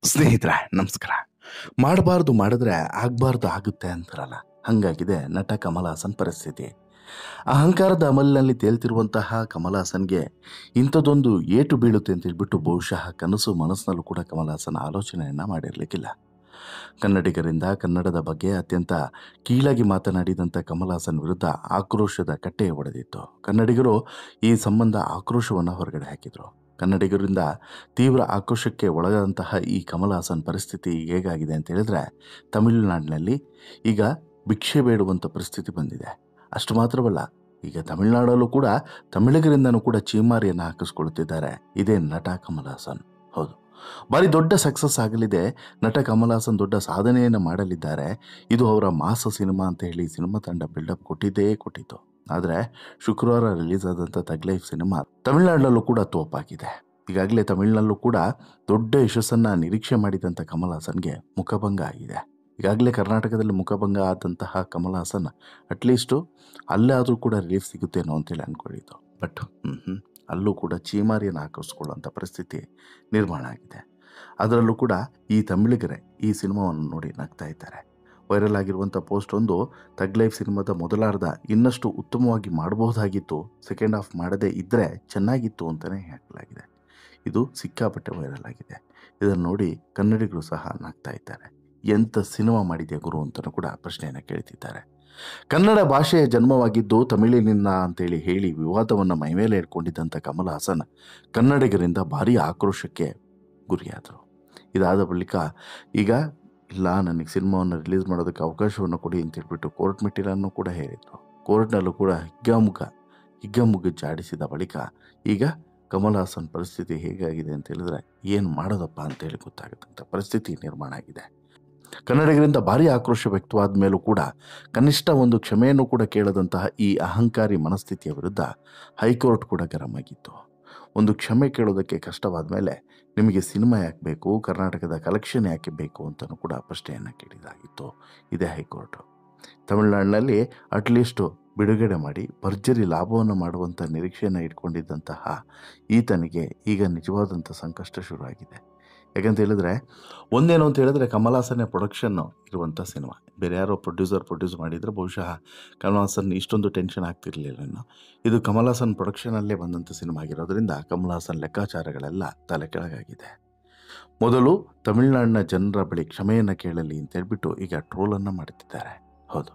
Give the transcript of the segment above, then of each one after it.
ಸ್ನೇಹಿತರೆ ನಮಸ್ಕಾರ. ಮಾಡಬಾರ್ದು ಮಾಡಿದ್ರೆ ಆಗಬಾರ್ದು ಆಗುತ್ತೆ ಅಂತಾರಲ್ಲ, ಹಂಗಾಗಿದೆ ನಟ ಕಮಲ್ ಹಾಸನ್ ಪರಿಸ್ಥಿತಿ. ಅಹಂಕಾರದ ಅಮಲಿನಲ್ಲಿ ತೇಲ್ತಿರುವಂತಹ ಕಮಲ್ ಹಾಸನ್ಗೆ ಇಂಥದ್ದೊಂದು ಏಟು ಬೀಳುತ್ತೆ ಅಂತ ಹೇಳ್ಬಿಟ್ಟು ಬಹುಶಃ ಕನಸು ಮನಸ್ಸಿನಲ್ಲೂ ಕೂಡ ಕಮಲ್ ಹಾಸನ್ ಆಲೋಚನೆಯನ್ನ ಮಾಡಿರಲಿಕ್ಕಿಲ್ಲ. ಕನ್ನಡಿಗರಿಂದ ಕನ್ನಡದ ಬಗ್ಗೆ ಅತ್ಯಂತ ಕೀಳಾಗಿ ಮಾತನಾಡಿದಂಥ ಕಮಲ್ ಹಾಸನ್ ವಿರುದ್ಧ ಆಕ್ರೋಶದ ಕಟ್ಟೆ ಒಡೆದಿತ್ತು. ಕನ್ನಡಿಗರು ಈ ಸಂಬಂಧ ಆಕ್ರೋಶವನ್ನು ಹೊರಗಡೆ ಹಾಕಿದರು. ಕನ್ನಡಿಗರಿಂದ ತೀವ್ರ ಆಕ್ರೋಶಕ್ಕೆ ಒಳಗಾದಂತಹ ಈ ಕಮಲ್ ಹಾಸನ್ ಪರಿಸ್ಥಿತಿ ಹೇಗಾಗಿದೆ ಅಂತ ಹೇಳಿದ್ರೆ, ತಮಿಳುನಾಡಿನಲ್ಲಿ ಈಗ ಭಿಕ್ಷೆ ಬೇಡುವಂಥ ಪರಿಸ್ಥಿತಿ ಬಂದಿದೆ. ಅಷ್ಟು ಮಾತ್ರವಲ್ಲ, ಈಗ ತಮಿಳುನಾಡಲ್ಲೂ ಕೂಡ ತಮಿಳಿಗರಿಂದನೂ ಕೂಡ ಚೀಮಾರಿಯನ್ನು ಹಾಕಿಸ್ಕೊಳ್ತಿದ್ದಾರೆ ಇದೇ ನಟ ಕಮಲ್ ಹಾಸನ್. ಹೌದು, ಭಾರಿ ದೊಡ್ಡ ಸಕ್ಸಸ್ ಆಗಲಿದೆ. ನಟ ಕಮಲ್ ಹಾಸನ್ ದೊಡ್ಡ ಸಾಧನೆಯನ್ನು ಮಾಡಲಿದ್ದಾರೆ. ಇದು ಅವರ ಮಾಸ ಸಿನಿಮಾ ಅಂತ ಹೇಳಿ ಸಿನಿಮಾ ತಂಡ ಬಿಲ್ಡಪ್ ಕೊಟ್ಟಿತ್ತು. ಆದರೆ ಶುಕ್ರವಾರ ರಿಲೀಸ್ ಆದಂಥ ತಗ್ ಲೈಫ್ ಸಿನಿಮಾ ತಮಿಳುನಾಡಲ್ಲೂ ಕೂಡ ತೋಪಾಗಿದೆ. ಈಗಾಗಲೇ ತಮಿಳಿನಲ್ಲೂ ಕೂಡ ದೊಡ್ಡ ಯಶಸ್ಸನ್ನು ನಿರೀಕ್ಷೆ ಮಾಡಿದಂಥ ಕಮಲ್ ಹಾಸನ್ಗೆ ಮುಖಭಂಗ ಆಗಿದೆ. ಈಗಾಗಲೇ ಕರ್ನಾಟಕದಲ್ಲಿ ಮುಖಭಂಗ ಆದಂತಹ ಕಮಲ್ ಹಾಸನ್ ಅಟ್ಲೀಸ್ಟು ಅಲ್ಲಾದರೂ ಕೂಡ ರಿಲೀಫ್ ಸಿಗುತ್ತೇನೋ ಅಂತೇಳಿ ಅಂದ್ಕೊಂಡಿದ್ದು. ಬಟ್ ಅಲ್ಲೂ ಕೂಡ ಚೀಮಾರಿಯನ್ನು ಹಾಕಿಸ್ಕೊಳ್ಳುವಂಥ ಪರಿಸ್ಥಿತಿ ನಿರ್ಮಾಣ ಆಗಿದೆ. ಅದರಲ್ಲೂ ಕೂಡ ಈ ತಮಿಳಿಗರೇ ಈ ಸಿನಿಮಾವನ್ನು ನೋಡಿ ನಗ್ತಾ ಇದ್ದಾರೆ. ವೈರಲ್ ಆಗಿರುವಂಥ ಪೋಸ್ಟ್ ಒಂದು, ತಗ್ ಲೈಫ್ ಸಿನಿಮಾದ ಮೊದಲಾರ್ಧ ಇನ್ನಷ್ಟು ಉತ್ತಮವಾಗಿ ಮಾಡಬಹುದಾಗಿತ್ತು, ಸೆಕೆಂಡ್ ಹಾಫ್ ಮಾಡದೇ ಇದ್ದರೆ ಚೆನ್ನಾಗಿತ್ತು ಅಂತಲೇ ಹಾಕಲಾಗಿದೆ. ಇದು ಸಿಕ್ಕಾಪಟ್ಟೆ ವೈರಲ್ ಆಗಿದೆ. ಇದನ್ನು ನೋಡಿ ಕನ್ನಡಿಗರು ಸಹ ನಗ್ತಾ ಇದ್ದಾರೆ. ಎಂಥ ಸಿನಿಮಾ ಮಾಡಿದೆಯಾ ಗುರು ಅಂತಲೂ ಕೂಡ ಪ್ರಶ್ನೆಯನ್ನು ಕೇಳ್ತಿದ್ದಾರೆ. ಕನ್ನಡ ಭಾಷೆಯ ಜನ್ಮವಾಗಿದ್ದು ತಮಿಳಿನಿಂದ ಅಂತೇಳಿ ಹೇಳಿ ವಿವಾದವನ್ನು ಮೈಮೇಲೆ ಇಟ್ಕೊಂಡಿದ್ದಂಥ ಕಮಲ್ ಹಾಸನ್ ಕನ್ನಡಿಗರಿಂದ ಭಾರೀ ಆಕ್ರೋಶಕ್ಕೆ ಗುರಿಯಾದರು. ಇದಾದ ಬಳಿಕ ಈಗ ಇಲ್ಲ, ನನಗೆ ಸಿನಿಮಾವನ್ನು ರಿಲೀಸ್ ಮಾಡೋದಕ್ಕೆ ಅವಕಾಶವನ್ನು ಕೊಡಿ ಅಂತ ಹೇಳ್ಬಿಟ್ಟು ಕೋರ್ಟ್ ಮೆಟ್ಟಿಲನ್ನು ಕೂಡ ಹೇಳಿದರು. ಕೋರ್ಟ್ನಲ್ಲೂ ಕೂಡ ಹಿಗ್ಗಾಮುಗ್ಗ ಜಾಡಿಸಿದ ಬಳಿಕ ಈಗ ಕಮಲ್ ಹಾಸನ್ ಪರಿಸ್ಥಿತಿ ಹೇಗಾಗಿದೆ ಅಂತ ಹೇಳಿದ್ರೆ ಏನು ಮಾಡೋದಪ್ಪ ಅಂತೇಳಿ ಗೊತ್ತಾಗತ್ತಂಥ ಪರಿಸ್ಥಿತಿ ನಿರ್ಮಾಣ ಆಗಿದೆ. ಕನ್ನಡಿಗರಿಂದ ಭಾರಿ ಆಕ್ರೋಶ ವ್ಯಕ್ತವಾದ ಮೇಲೂ ಕೂಡ ಕನಿಷ್ಠ ಒಂದು ಕ್ಷಮೆಯನ್ನು ಕೂಡ ಕೇಳದಂತಹ ಈ ಅಹಂಕಾರಿ ಮನಸ್ಥಿತಿಯ ವಿರುದ್ಧ ಹೈಕೋರ್ಟ್ ಕೂಡ ಗರಂ ಆಗಿತ್ತು. ಒಂದು ಕ್ಷಮೆ ಕೇಳೋದಕ್ಕೆ ಕಷ್ಟವಾದ ಮೇಲೆ ನಿಮಗೆ ಸಿನಿಮಾ ಯಾಕೆ ಬೇಕು, ಕರ್ನಾಟಕದ ಕಲೆಕ್ಷನ್ ಯಾಕೆ ಬೇಕು ಅಂತಲೂ ಕೂಡ ಪ್ರಶ್ನೆಯನ್ನು ಕೇಳಿದಾಗಿತ್ತು ಇದೇ ಹೈಕೋರ್ಟ್. ತಮಿಳುನಾಡಿನಲ್ಲಿ ಅಟ್ಲೀಸ್ಟು ಬಿಡುಗಡೆ ಮಾಡಿ ಭರ್ಜರಿ ಲಾಭವನ್ನು ಮಾಡುವಂಥ ನಿರೀಕ್ಷೆಯನ್ನು ಇಟ್ಕೊಂಡಿದ್ದಂತಹ ಈತನಿಗೆ ಈಗ ನಿಜವಾದಂಥ ಸಂಕಷ್ಟ ಶುರುವಾಗಿದೆ. ಯಾಕಂತ ಹೇಳಿದ್ರೆ ಒಂದೇನು ಅಂತ ಹೇಳಿದ್ರೆ ಕಮಲ್ ಹಾಸನ್ನೇ ಪ್ರೊಡಕ್ಷನ್ನು ಇರುವಂಥ ಸಿನಿಮಾ. ಬೇರೆ ಯಾರೋ ಪ್ರೊಡ್ಯೂಸ್ ಮಾಡಿದರೆ ಬಹುಶಃ ಕಮಲ್ ಹಾಸನ್ ಇಷ್ಟೊಂದು ಟೆನ್ಷನ್ ಆಗ್ತಿರಲಿಲ್ಲ. ಇದು ಕಮಲ್ ಹಾಸನ್ ಪ್ರೊಡಕ್ಷನಲ್ಲೇ ಬಂದಂಥ ಸಿನಿಮಾ ಆಗಿರೋದ್ರಿಂದ ಕಮಲ್ ಹಾಸನ್ ಲೆಕ್ಕಾಚಾರಗಳೆಲ್ಲ ತಲೆ ಕೆಳಗಾಗಿದೆ. ಮೊದಲು ತಮಿಳುನಾಡಿನ ಜನರ ಬಳಿ ಕ್ಷಮೆಯನ್ನು ಕೇಳಲಿ ಅಂತ ಹೇಳ್ಬಿಟ್ಟು ಈಗ ಟ್ರೋಲನ್ನು ಮಾಡುತ್ತಿದ್ದಾರೆ. ಹೌದು,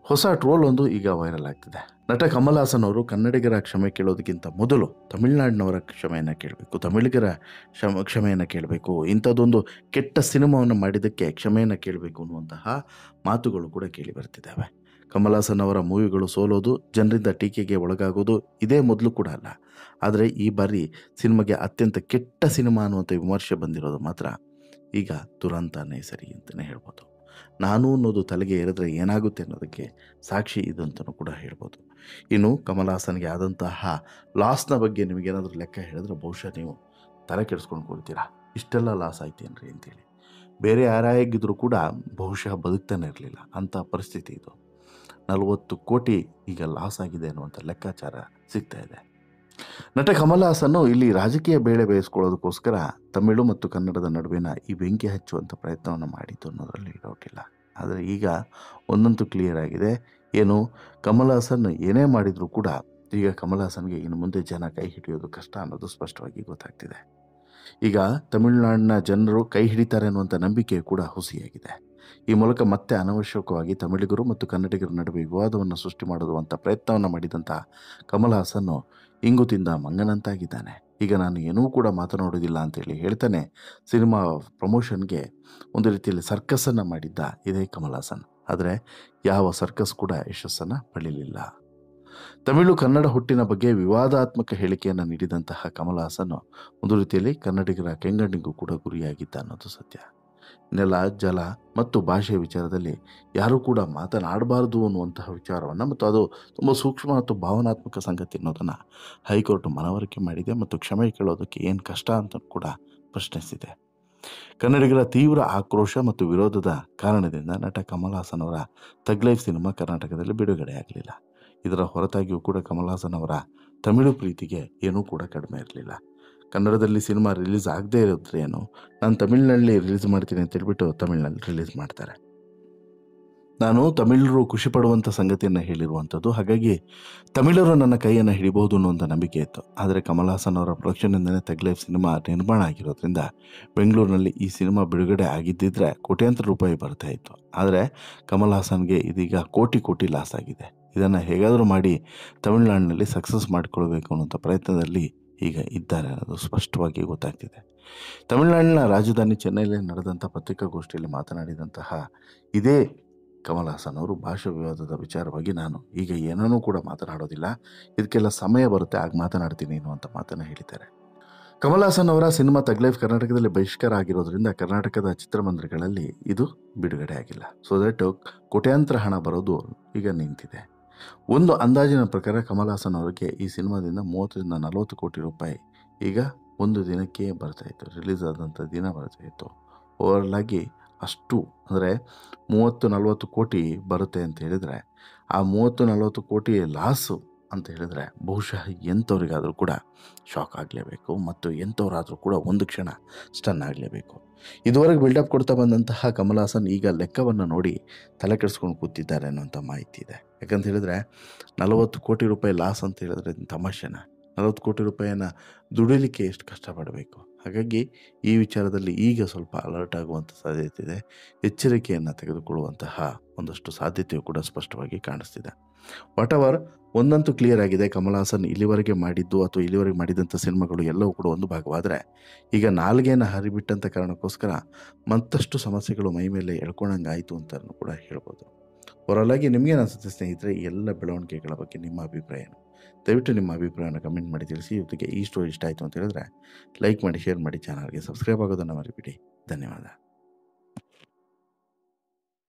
ಹೊಸ ಟ್ರೋಲ್ ಒಂದು ಈಗ ವೈರಲ್ ಆಗ್ತಿದೆ. ನಟ ಕಮಲ್ ಹಾಸನ್ ಅವರು ಕನ್ನಡಿಗರ ಕ್ಷಮೆ ಕೇಳೋದಕ್ಕಿಂತ ಮೊದಲು ತಮಿಳುನಾಡಿನವರ ಕ್ಷಮೆಯನ್ನು ಕೇಳಬೇಕು, ತಮಿಳಿಗರ ಕ್ಷಮೆಯನ್ನು ಕೇಳಬೇಕು, ಇಂಥದ್ದೊಂದು ಕೆಟ್ಟ ಸಿನಿಮಾವನ್ನು ಮಾಡಿದ್ದಕ್ಕೆ ಕ್ಷಮೆಯನ್ನು ಕೇಳಬೇಕು ಅನ್ನುವಂತಹ ಮಾತುಗಳು ಕೂಡ ಕೇಳಿ ಬರ್ತಿದ್ದಾವೆ. ಕಮಲ್ ಹಾಸನ್ ಅವರ ಮೂವಿಗಳು ಸೋಲೋದು, ಜನರಿಂದ ಟೀಕೆಗೆ ಒಳಗಾಗೋದು ಇದೇ ಮೊದಲು ಕೂಡ ಅಲ್ಲ. ಆದರೆ ಈ ಬಾರಿ ಸಿನಿಮಾಗೆ ಅತ್ಯಂತ ಕೆಟ್ಟ ಸಿನಿಮಾ ಅನ್ನುವಂಥ ವಿಮರ್ಶೆ ಬಂದಿರೋದು ಮಾತ್ರ ಈಗ ದುರಂತನೇ ಸರಿ ಅಂತಲೇ ಹೇಳ್ಬೋದು. ನಾನು ಅನ್ನೋದು ತಲೆಗೆ ಏರಿದ್ರೆ ಏನಾಗುತ್ತೆ ಅನ್ನೋದಕ್ಕೆ ಸಾಕ್ಷಿ ಇದು ಅಂತಲೂ ಕೂಡ ಹೇಳ್ಬೋದು. ಇನ್ನು ಕಮಲ್ ಹಾಸನ್ಗೆ ಆದಂತಹ ಲಾಸ್ನ ಬಗ್ಗೆ ನಿಮಗೇನಾದರೂ ಲೆಕ್ಕ ಹೇಳಿದ್ರೆ ಬಹುಶಃ ನೀವು ತಲೆ ಕೆಡಿಸ್ಕೊಂಡು ಕೊಡ್ತೀರಾ, ಇಷ್ಟೆಲ್ಲ ಲಾಸ್ ಆಯ್ತೇನ್ರಿ ಅಂತೇಳಿ. ಬೇರೆ ಯಾರಾಗಿದ್ದರೂ ಕೂಡ ಬಹುಶಃ ಬದುಕ್ತಾನೆ ಇರಲಿಲ್ಲ ಅಂಥ ಪರಿಸ್ಥಿತಿ ಇದು. 40 ಕೋಟಿ ಈಗ ಲಾಸ್ ಆಗಿದೆ ಅನ್ನುವಂಥ ಲೆಕ್ಕಾಚಾರ ಸಿಗ್ತಾ ಇದೆ. ನಟ ಕಮಲ್ ಹಾಸನ್ನು ಇಲ್ಲಿ ರಾಜಕೀಯ ಬೇಳೆ ಬೇಯಿಸ್ಕೊಳ್ಳೋದಕ್ಕೋಸ್ಕರ ತಮಿಳು ಮತ್ತು ಕನ್ನಡದ ನಡುವಿನ ಈ ಬೆಂಕಿ ಹಚ್ಚುವಂಥ ಪ್ರಯತ್ನವನ್ನು ಮಾಡಿತ್ತು ಅನ್ನೋದರಲ್ಲಿ ಡೌಟ್ ಇಲ್ಲ. ಆದರೆ ಈಗ ಒಂದಂತೂ ಕ್ಲಿಯರ್ ಆಗಿದೆ, ಏನು ಕಮಲ್ ಹಾಸನ್ ಏನೇ ಮಾಡಿದರೂ ಕೂಡ ಈಗ ಕಮಲ್ ಹಾಸನ್ಗೆ ಇನ್ನು ಮುಂದೆ ಜನ ಕೈ ಹಿಡಿಯೋದು ಕಷ್ಟ ಅನ್ನೋದು ಸ್ಪಷ್ಟವಾಗಿ ಗೊತ್ತಾಗ್ತಿದೆ. ಈಗ ತಮಿಳುನಾಡಿನ ಜನರು ಕೈ ಹಿಡಿತಾರೆ ಅನ್ನುವಂಥ ನಂಬಿಕೆ ಕೂಡ ಹುಸಿಯಾಗಿದೆ. ಈ ಮೂಲಕ ಮತ್ತೆ ಅನವಶ್ಯಕವಾಗಿ ತಮಿಳಿಗರು ಮತ್ತು ಕನ್ನಡಿಗರ ನಡುವೆ ವಿವಾದವನ್ನು ಸೃಷ್ಟಿ ಮಾಡುವಂಥ ಪ್ರಯತ್ನವನ್ನು ಮಾಡಿದಂಥ ಕಮಲ್ ಹಾಸನ್ನು ಇಂಗು ತಿಂದ ಮಂಗನಂತಾಗಿದ್ದಾನೆ. ಈಗ ನಾನು ಏನೂ ಕೂಡ ಮಾತನಾಡೋದಿಲ್ಲ ಅಂತೇಳಿ ಹೇಳ್ತಾನೆ ಸಿನಿಮಾ ಪ್ರಮೋಷನ್ಗೆ ಒಂದು ರೀತಿಯಲ್ಲಿ ಸರ್ಕಸ್ಸನ್ನು ಮಾಡಿದ್ದ ಇದೇ ಕಮಲ್ ಹಾಸನ್. ಆದರೆ ಯಾವ ಸರ್ಕಸ್ ಕೂಡ ಯಶಸ್ಸನ್ನು ಪಡೆಯಲಿಲ್ಲ. ತಮಿಳು ಕನ್ನಡ ಹುಟ್ಟಿನ ಬಗ್ಗೆ ವಿವಾದಾತ್ಮಕ ಹೇಳಿಕೆಯನ್ನು ನೀಡಿದಂತಹ ಕಮಲ್ ಹಾಸನ್ ಒಂದು ರೀತಿಯಲ್ಲಿ ಕನ್ನಡಿಗರ ಕೆಂಗಣ್ಣಿಗೂ ಕೂಡ ಗುರಿಯಾಗಿದ್ದ ಅನ್ನೋದು ಸತ್ಯ. ನೆಲ, ಜಲ ಮತ್ತು ಭಾಷೆಯ ವಿಚಾರದಲ್ಲಿ ಯಾರೂ ಕೂಡ ಮಾತನಾಡಬಾರ್ದು ಅನ್ನುವಂತಹ ವಿಚಾರವನ್ನು, ಮತ್ತು ಅದು ತುಂಬ ಸೂಕ್ಷ್ಮ ಮತ್ತು ಭಾವನಾತ್ಮಕ ಸಂಗತಿ ಅನ್ನೋದನ್ನು ಹೈಕೋರ್ಟ್ ಮನವರಿಕೆ ಮಾಡಿದೆ ಮತ್ತು ಕ್ಷಮೆ ಕೇಳೋದಕ್ಕೆ ಏನು ಕಷ್ಟ ಅಂತ ಕೂಡ ಪ್ರಶ್ನಿಸಿದೆ. ಕನ್ನಡಿಗರ ತೀವ್ರ ಆಕ್ರೋಶ ಮತ್ತು ವಿರೋಧದ ಕಾರಣದಿಂದ ನಟ ಕಮಲ್ ಹಾಸನ್ ಅವರ ತಗ್ ಲೈಫ್ ಸಿನಿಮಾ ಕರ್ನಾಟಕದಲ್ಲಿ ಬಿಡುಗಡೆ ಆಗಲಿಲ್ಲ. ಇದರ ಹೊರತಾಗಿಯೂ ಕೂಡ ಕಮಲ್ ಹಾಸನ್ ಅವರ ತಮಿಳು ಪ್ರೀತಿಗೆ ಏನೂ ಕೂಡ ಕಡಿಮೆ ಇರಲಿಲ್ಲ. ಕನ್ನಡದಲ್ಲಿ ಸಿನಿಮಾ ರಿಲೀಸ್ ಆಗದೇ ಇರೋದ್ರೇನು, ನಾನು ತಮಿಳಿನಲ್ಲಿ ರಿಲೀಸ್ ಮಾಡ್ತೀನಿ ಅಂತ ಹೇಳ್ಬಿಟ್ಟು ತಮಿಳಿನಲ್ಲಿ ರಿಲೀಸ್ ಮಾಡ್ತಾರೆ. ನಾನು ತಮಿಳರು ಖುಷಿ ಪಡುವಂಥ ಸಂಗತಿಯನ್ನು ಹೇಳಿರುವಂಥದ್ದು. ಹಾಗಾಗಿ ತಮಿಳರು ನನ್ನ ಕೈಯನ್ನು ಹಿಡಿಬಹುದು ಅನ್ನುವಂಥ ನಂಬಿಕೆ ಇತ್ತು. ಆದರೆ ಕಮಲ್ ಹಾಸನ್ ಅವರ ಪ್ರೊಡಕ್ಷನ್ನಿಂದಲೇ ತಗ್ ಲೈಫ್ ಸಿನಿಮಾ ನಿರ್ಮಾಣ ಆಗಿರೋದ್ರಿಂದ ಬೆಂಗಳೂರಿನಲ್ಲಿ ಈ ಸಿನಿಮಾ ಬಿಡುಗಡೆ ಆಗಿದ್ದಿದ್ರೆ ಕೋಟ್ಯಾಂತರ ರೂಪಾಯಿ ಬರ್ತಾ ಇತ್ತು. ಆದರೆ ಕಮಲ್ ಹಾಸನ್ಗೆ ಇದೀಗ ಕೋಟಿ ಲಾಸ್ ಆಗಿದೆ. ಇದನ್ನು ಹೇಗಾದರೂ ಮಾಡಿ ತಮಿಳುನಾಡಿನಲ್ಲಿ ಸಕ್ಸಸ್ ಮಾಡಿಕೊಳ್ಬೇಕು ಅನ್ನೋಂಥ ಪ್ರಯತ್ನದಲ್ಲಿ ಈಗ ಇದ್ದಾರೆ ಅನ್ನೋದು ಸ್ಪಷ್ಟವಾಗಿ ಗೊತ್ತಾಗ್ತಿದೆ. ತಮಿಳುನಾಡಿನ ರಾಜಧಾನಿ ಚೆನ್ನೈಯಲ್ಲಿ ನಡೆದಂಥ ಪತ್ರಿಕಾಗೋಷ್ಠಿಯಲ್ಲಿ ಮಾತನಾಡಿದಂತಹ ಇದೇ ಕಮಲ್ ಹಾಸನ್ ಅವರು ಭಾಷಾ ವಿವಾದದ ವಿಚಾರವಾಗಿ ನಾನು ಈಗ ಏನನ್ನೂ ಕೂಡ ಮಾತನಾಡೋದಿಲ್ಲ, ಇದಕ್ಕೆಲ್ಲ ಸಮಯ ಬರುತ್ತೆ ಆಗ ಮಾತನಾಡ್ತೀನಿ ಅನ್ನುವಂಥ ಮಾತನ್ನು ಹೇಳಿದ್ದಾರೆ. ಕಮಲ್ ಹಾಸನ್ ಅವರ ಸಿನಿಮಾ ತಗ್ ಲೈಫ್ ಕರ್ನಾಟಕದಲ್ಲಿ ಬಹಿಷ್ಕಾರ ಆಗಿರೋದ್ರಿಂದ ಕರ್ನಾಟಕದ ಚಿತ್ರಮಂದಿರಗಳಲ್ಲಿ ಇದು ಬಿಡುಗಡೆ ಆಗಿಲ್ಲ. ಸೊ ದಟ್ ಕೋಟ್ಯಾಂತರ ಹಣ ಬರೋದು ಈಗ ನಿಂತಿದೆ. ಒಂದು ಅಂದಾಜಿನ ಪ್ರಕಾರ ಕಮಲ್ ಹಾಸನ್ ಅವರಿಗೆ ಈ ಸಿನಿಮಾದಿಂದ 30ರಿಂದ 40 ಕೋಟಿ ರೂಪಾಯಿ ಈಗ ಒಂದು ದಿನಕ್ಕೆ ಬರ್ತಾಯಿತ್ತು, ರಿಲೀಸ್ ಆದಂಥ ದಿನ ಬರ್ತಾಯಿತ್ತು. ಓವರಾಲ್ ಆಗಿ ಅಷ್ಟು ಅಂದರೆ 30-40 ಕೋಟಿ ಬರುತ್ತೆ ಅಂತ ಹೇಳಿದರೆ, ಆ 30-40 ಕೋಟಿ ಲಾಸು ಅಂತ ಹೇಳಿದರೆ ಬಹುಶಃ ಎಂಥವ್ರಿಗಾದರೂ ಕೂಡ ಶಾಕ್ ಆಗಲೇಬೇಕು ಮತ್ತು ಎಂಥವರಾದರೂ ಕೂಡ ಒಂದು ಕ್ಷಣ ಸ್ಟನ್ ಆಗಲೇಬೇಕು. ಇದುವರೆಗೆ ಬಿಲ್ಡಪ್ ಕೊಡ್ತಾ ಬಂದಂತಹ ಕಮಲ್ ಹಾಸನ್ ಈಗ ಲೆಕ್ಕವನ್ನು ನೋಡಿ ತಲೆ ಕೆಡಿಸ್ಕೊಂಡು ಕೂತಿದ್ದಾರೆ ಅನ್ನೋಂಥ ಮಾಹಿತಿ ಇದೆ. ಯಾಕಂತ ಹೇಳಿದರೆ 40 ಕೋಟಿ ರೂಪಾಯಿ ಲಾಸ್ ಅಂತ ಹೇಳಿದ್ರೆ ತಮಾಷೆನ, 40 ಕೋಟಿ ರೂಪಾಯಿಯನ್ನು ದುಡಿಲಿಕ್ಕೆ ಎಷ್ಟು ಕಷ್ಟಪಡಬೇಕು. ಹಾಗಾಗಿ ಈ ವಿಚಾರದಲ್ಲಿ ಈಗ ಸ್ವಲ್ಪ ಅಲರ್ಟ್ ಆಗುವಂಥ ಸಾಧ್ಯತೆ ಇದೆ, ಎಚ್ಚರಿಕೆಯನ್ನು ತೆಗೆದುಕೊಳ್ಳುವಂತಹ ಒಂದಷ್ಟು ಸಾಧ್ಯತೆಯು ಕೂಡ ಸ್ಪಷ್ಟವಾಗಿ ಕಾಣಿಸ್ತಿದೆ. ವಾಟ್ ಎವರ್ ಒಂದಂತೂ ಕ್ಲಿಯರ್ ಆಗಿದೆ, ಕಮಲ್ ಹಾಸನ್ ಇಲ್ಲಿವರೆಗೆ ಮಾಡಿದ್ದು ಅಥವಾ ಇಲ್ಲಿವರೆಗೆ ಮಾಡಿದಂಥ ಸಿನಿಮಾಗಳು ಎಲ್ಲವೂ ಕೂಡ ಒಂದು ಭಾಗವಾದರೆ ಈಗ ನಾಲ್ಗೆಯನ್ನು ಹರಿಬಿಟ್ಟಂಥ ಕಾರಣಕ್ಕೋಸ್ಕರ ಮತ್ತಷ್ಟು ಸಮಸ್ಯೆಗಳು ಮೈ ಮೇಲೆ ಎಳ್ಕೊಂಡಂಗೆ ಆಯಿತು ಅಂತ ಕೂಡ ಹೇಳ್ಬೋದು. ಹೊರಲಾಗಿ ನಿಮಗೇನು ಅನಿಸುತ್ತೆ ಸ್ನೇಹಿತರೆ, ಈ ಎಲ್ಲ ಬೆಳವಣಿಗೆಗಳ ಬಗ್ಗೆ ನಿಮ್ಮ ಅಭಿಪ್ರಾಯ ಏನು? ದಯವಿಟ್ಟು ನಿಮ್ಮ ಅಭಿಪ್ರಾಯನ ಕಮೆಂಟ್ ಮಾಡಿ ತಿಳಿಸಿ. ಜೊತೆಗೆ ಈ ಸ್ಟೋರಿ ಇಷ್ಟ ಆಯಿತು ಅಂತ ಹೇಳಿದ್ರೆ ಲೈಕ್ ಮಾಡಿ, ಶೇರ್ ಮಾಡಿ, ಚಾನಲ್ಗೆ ಸಬ್ಸ್ಕ್ರೈಬ್ ಆಗೋದನ್ನು ಮರಿಬೇಡಿ. ಧನ್ಯವಾದ.